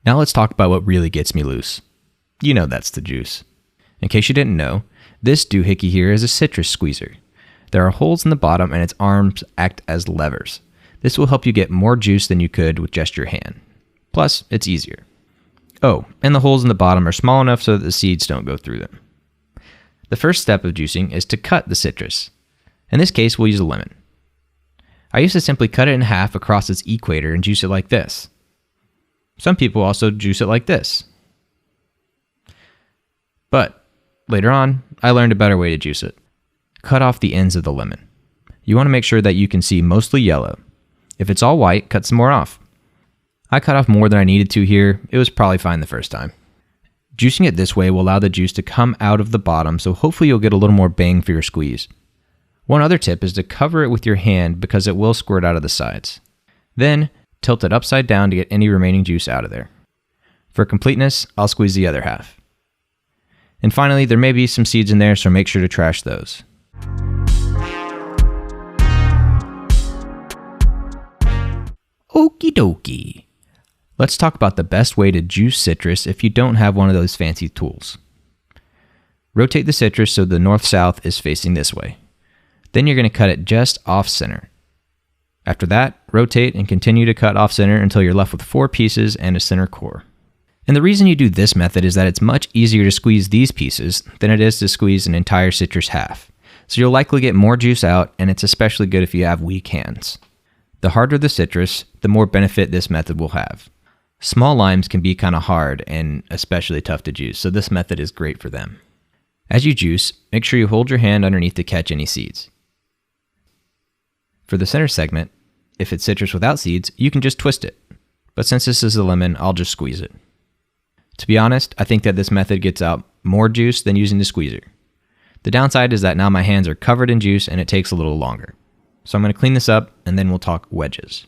Now let's talk about what really gets me loose. You know that's the juice. In case you didn't know, this doohickey here is a citrus squeezer. There are holes in the bottom and its arms act as levers. This will help you get more juice than you could with just your hand. Plus, it's easier. Oh, and the holes in the bottom are small enough so that the seeds don't go through them. The first step of juicing is to cut the citrus. In this case, we'll use a lemon. I used to simply cut it in half across its equator and juice it like this. Some people also juice it like this. But later on, I learned a better way to juice it. Cut off the ends of the lemon. You want to make sure that you can see mostly yellow. If it's all white, cut some more off. I cut off more than I needed to here. It was probably fine the first time. Juicing it this way will allow the juice to come out of the bottom, so hopefully you'll get a little more bang for your squeeze. One other tip is to cover it with your hand because it will squirt out of the sides. Then, tilt it upside down to get any remaining juice out of there. For completeness, I'll squeeze the other half. And finally, there may be some seeds in there, so make sure to trash those. Okie dokie. Let's talk about the best way to juice citrus if you don't have one of those fancy tools. Rotate the citrus so the north-south is facing this way. Then you're going to cut it just off-center. After that, rotate and continue to cut off-center until you're left with 4 pieces and a center core. And the reason you do this method is that it's much easier to squeeze these pieces than it is to squeeze an entire citrus half. So you'll likely get more juice out, and it's especially good if you have weak hands. The harder the citrus, the more benefit this method will have. Small limes can be kind of hard and especially tough to juice, so this method is great for them. As you juice, make sure you hold your hand underneath to catch any seeds. For the center segment, if it's citrus without seeds, you can just twist it. But since this is a lemon, I'll just squeeze it. To be honest, I think that this method gets out more juice than using the squeezer. The downside is that now my hands are covered in juice and it takes a little longer. So I'm going to clean this up and then we'll talk wedges.